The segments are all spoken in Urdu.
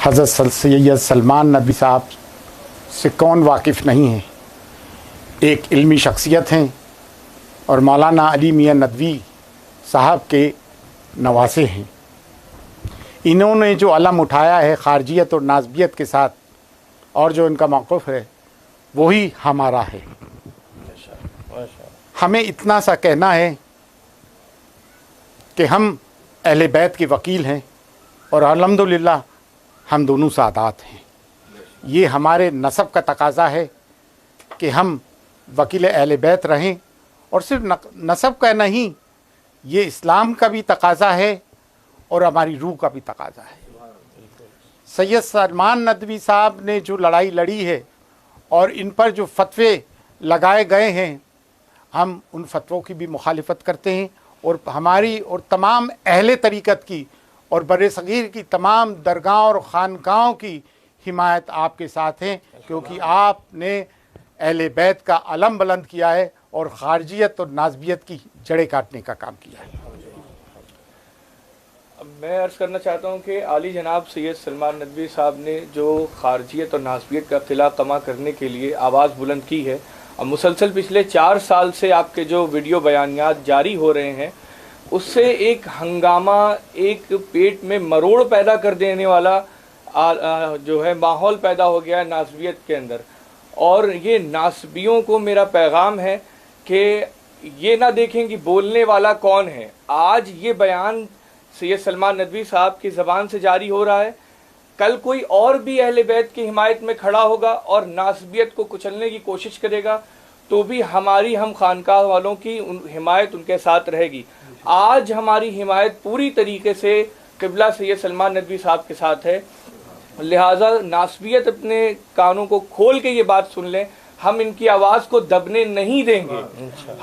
حضرت سید سلمان ندوی صاحب سے کون واقف نہیں ہے؟ ایک علمی شخصیت ہیں اور مولانا علی میاں ندوی صاحب کے نواسے ہیں۔ انہوں نے جو علم اٹھایا ہے خارجیت اور ناسبیت کے ساتھ، اور جو ان کا موقف ہے وہی ہمارا ہے۔ ہمیں اتنا سا کہنا ہے کہ ہم اہل بیت کے وکیل ہیں اور الحمدللہ ہم دونوں سادات ہیں۔ یہ ہمارے نسب کا تقاضا ہے کہ ہم وکیل اہل بیت رہیں، اور صرف نسب کا نہیں، یہ اسلام کا بھی تقاضا ہے اور ہماری روح کا بھی تقاضا ہے۔ سید سلمان ندوی صاحب نے جو لڑائی لڑی ہے اور ان پر جو فتوے لگائے گئے ہیں، ہم ان فتووں کی بھی مخالفت کرتے ہیں، اور ہماری اور تمام اہل طریقت کی اور بر صغیر کی تمام درگاہوں اور خانقاہوں کی حمایت آپ کے ساتھ ہیں، کیونکہ آپ نے اہل بیت کا علم بلند کیا ہے اور خارجیت اور ناسبیت کی جڑیں کاٹنے کا کام کیا ہے۔ میں عرض کرنا چاہتا ہوں کہ عالی جناب سید سلمان ندوی صاحب نے جو خارجیت اور ناسبیت کا خلا کما کرنے کے لیے آواز بلند کی ہے، اور مسلسل پچھلے 4 سال سے آپ کے جو ویڈیو بیانیات جاری ہو رہے ہیں، اس سے ایک ہنگامہ، ایک پیٹ میں مروڑ پیدا کر دینے والا جو ہے ماحول پیدا ہو گیا ہے ناسبیت کے اندر۔ اور یہ ناسبیوں کو میرا پیغام ہے کہ یہ نہ دیکھیں کہ بولنے والا کون ہے۔ آج یہ بیان سید سلمان ندوی صاحب کی زبان سے جاری ہو رہا ہے، کل کوئی اور بھی اہل بیت کی حمایت میں کھڑا ہوگا اور ناسبیت کو کچلنے کی کوشش کرے گا، تو بھی ہماری ہم خانقاہ والوں کی حمایت ان کے ساتھ رہے گی۔ آج ہماری حمایت پوری طریقے سے قبلہ سید سلمان ندوی صاحب کے ساتھ ہے، لہٰذا ناسبیت اپنے کانوں کو کھول کے یہ بات سن لیں، ہم ان کی آواز کو دبنے نہیں دیں گے،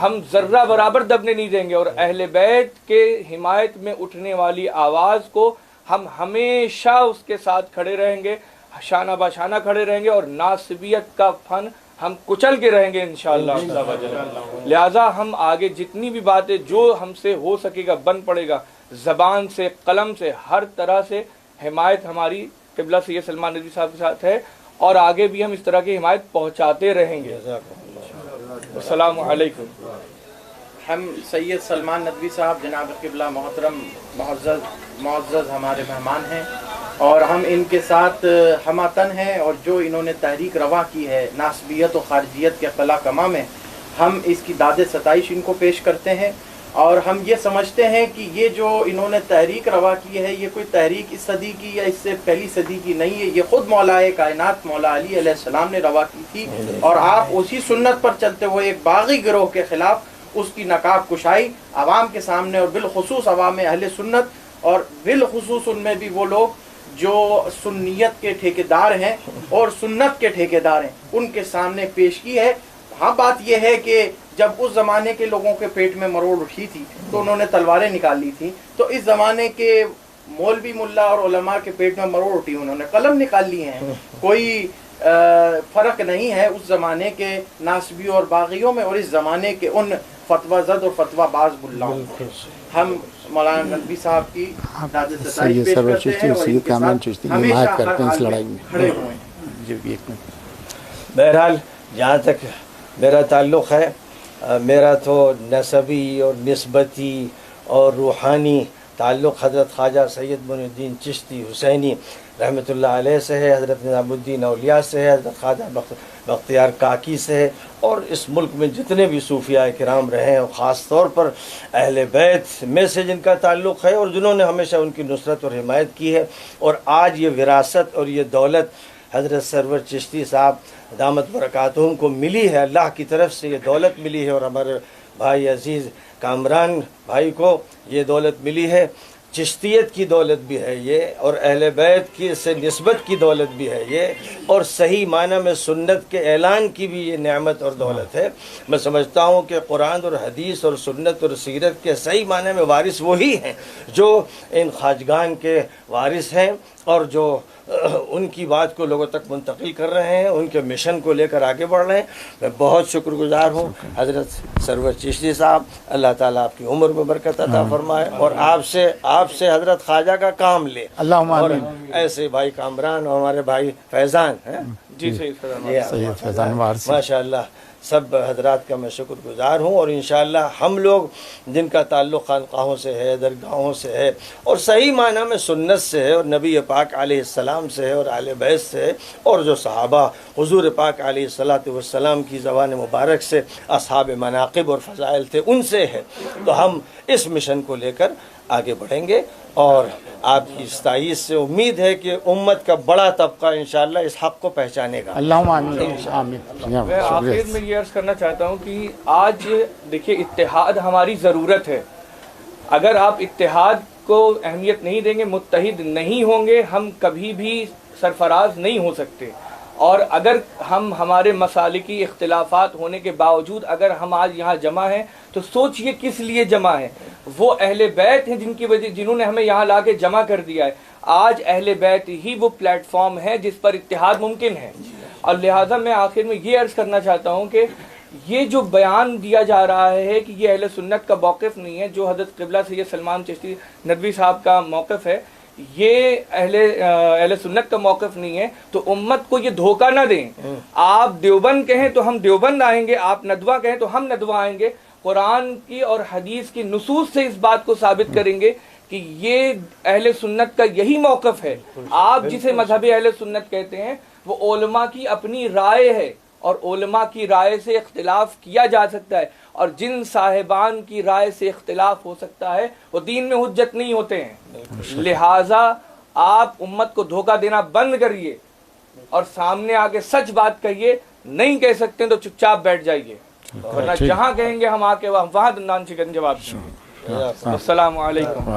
ہم ذرہ برابر دبنے نہیں دیں گے، اور اہل بیت کے حمایت میں اٹھنے والی آواز کو ہم ہمیشہ اس کے ساتھ کھڑے رہیں گے، شانہ باشانہ کھڑے رہیں گے، اور ناسبیت کا فن ہم کچل کے رہیں گے انشاءاللہ۔ لہٰذا ہم آگے جتنی بھی باتیں جو ہم سے ہو سکے گا، بن پڑے گا، زبان سے، قلم سے، ہر طرح سے حمایت ہماری قبلہ سید سلمان ندوی صاحب کے ساتھ ہے، اور آگے بھی ہم اس طرح کی حمایت پہنچاتے رہیں گے۔ السلام علیکم۔ ہم سید سلمان ندوی صاحب جناب قبلہ محترم معزز ہمارے مہمان ہیں، اور ہم ان کے ساتھ ہماتن ہیں، اور جو انہوں نے تحریک روا کی ہے ناسبیت و خارجیت کے خلا کما میں، ہم اس کی داد ستائش ان کو پیش کرتے ہیں، اور ہم یہ سمجھتے ہیں کہ یہ جو انہوں نے تحریک روا کی ہے، یہ کوئی تحریک اس صدی کی یا اس سے پہلی صدی کی نہیں ہے، یہ خود مولا کائنات مولا علی علیہ السلام نے روا کی تھی، اور آپ اسی سنت پر چلتے ہوئے ایک باغی گروہ کے خلاف اس کی نقاب کشائی عوام کے سامنے، اور بالخصوص عوام اہل سنت، اور بالخصوص ان میں بھی وہ لوگ جو سنیت کے ٹھیکیدار ہیں اور سنت کے ٹھیکیدار ہیں، ان کے سامنے پیش کی ہے۔ ہاں، بات یہ ہے کہ جب اس زمانے کے لوگوں کے پیٹ میں مروڑ اٹھی تھی تو انہوں نے تلواریں نکال لی تھیں، تو اس زمانے کے مولوی ملا اور علماء کے پیٹ میں مروڑ اٹھی، انہوں نے قلم نکال لی ہیں۔ کوئی فرق نہیں ہے اس زمانے کے ناسبیوں اور باغیوں میں اور اس زمانے کے ان فتویٰ زد اور فتویٰ باز ملاؤں۔ ہم مولانا ندوی صاحب کی داد ستائش پیش کرتے ہیں اور ان کے ساتھ ہمیشہ ہر حال میں کھڑے ہوئے ہیں۔ بہرحال جہاں تک میرا تعلق ہے، میرا تو نسبی اور نسبتی اور روحانی تعلق حضرت خواجہ سید معین الدین چشتی حسینی رحمۃ اللہ علیہ سے ہے، حضرت نظام الدین اولیاء سے ہے، حضرت خواجہ بختیار کاکی سے ہے، اور اس ملک میں جتنے بھی صوفیاء کرام رہے ہیں، اور خاص طور پر اہل بیت میں سے جن کا تعلق ہے اور جنہوں نے ہمیشہ ان کی نصرت اور حمایت کی ہے، اور آج یہ وراثت اور یہ دولت حضرت سرور چشتی صاحب دامت برکاتہم کو ملی ہے، اللہ کی طرف سے یہ دولت ملی ہے، اور ہمارے بھائی عزیز کامران بھائی کو یہ دولت ملی ہے، چشتیت کی دولت بھی ہے یہ، اور اہل بیت کی سے نسبت کی دولت بھی ہے یہ، اور صحیح معنی میں سنت کے اعلان کی بھی یہ نعمت اور دولت ہے۔ میں سمجھتا ہوں کہ قرآن اور حدیث اور سنت اور سیرت کے صحیح معنی میں وارث وہی ہیں جو ان خواجگان کے وارث ہیں، اور جو ان کی بات کو لوگوں تک منتقل کر رہے ہیں، ان کے مشن کو لے کر آگے بڑھ رہے ہیں. میں بہت شکر گزار ہوں حضرت سرور چشتی صاحب. اللہ تعالیٰ آپ کی عمر میں برکت عطا فرمائے اور آپ سے حضرت خواجہ کا کام لے. اللہم اور آمین. ایسے بھائی کامران اور ہمارے بھائی فیضان ہیں، جی سید فیضان سید فیضان وارثی. ماشاء اللہ سب حضرات کا میں شکر گزار ہوں. اور انشاءاللہ ہم لوگ جن کا تعلق خانقاہوں سے ہے، درگاہوں سے ہے، اور صحیح معنی میں سنت سے ہے، اور نبی پاک علیہ السلام سے ہے، اور اہل بیت سے ہے، اور جو صحابہ حضور پاک علیہ السلام کی زبان مبارک سے اصحاب مناقب اور فضائل تھے، ان سے ہے، تو ہم اس مشن کو لے کر آگے بڑھیں گے. اور آپ کی استائش سے امید ہے کہ امت کا بڑا طبقہ انشاءاللہ اس حق کو پہچانے گا. اللہم آمین. آمین. میں آخر میں یہ عرض کرنا چاہتا ہوں کہ آج دیکھیے اتحاد ہماری ضرورت ہے. اگر آپ اتحاد کو اہمیت نہیں دیں گے، متحد نہیں ہوں گے، ہم کبھی بھی سرفراز نہیں ہو سکتے. اور اگر ہم ہمارے مسالکی اختلافات ہونے کے باوجود اگر ہم آج یہاں جمع ہیں تو سوچئے کس لیے جمع ہیں. وہ اہل بیت ہیں جنہوں نے ہمیں یہاں لا کے جمع کر دیا ہے. آج اہل بیت ہی وہ پلیٹ فارم ہے جس پر اتحاد ممکن ہے. اور لہٰذا میں آخر میں یہ عرض کرنا چاہتا ہوں کہ یہ جو بیان دیا جا رہا ہے کہ یہ اہل سنت کا موقف نہیں ہے، جو حضرت قبلہ سید سلمان چشتی ندوی صاحب کا موقف ہے، یہ اہل سنت کا موقف نہیں ہے، تو امت کو یہ دھوکہ نہ دیں. آپ دیوبند کہیں تو ہم دیوبند آئیں گے، آپ ندوہ کہیں تو ہم ندوہ آئیں گے. قرآن کی اور حدیث کی نصوص سے اس بات کو ثابت کریں گے کہ یہ اہل سنت کا یہی موقف ہے. آپ جسے مذہب اہل سنت کہتے ہیں وہ علماء کی اپنی رائے ہے، اور علماء کی رائے سے اختلاف کیا جا سکتا ہے، اور جن صاحبان کی رائے سے اختلاف ہو سکتا ہے وہ دین میں حجت نہیں ہوتے ہیں. لہٰذا آپ امت کو دھوکہ دینا بند کریے اور سامنے آ کے سچ بات کہیے. نہیں کہہ سکتے تو چپ چاپ بیٹھ جائیے، ورنہ جہاں کہیں گے ہم آ کے وہاں نان چکن جواب دیں گے. السلام علیکم.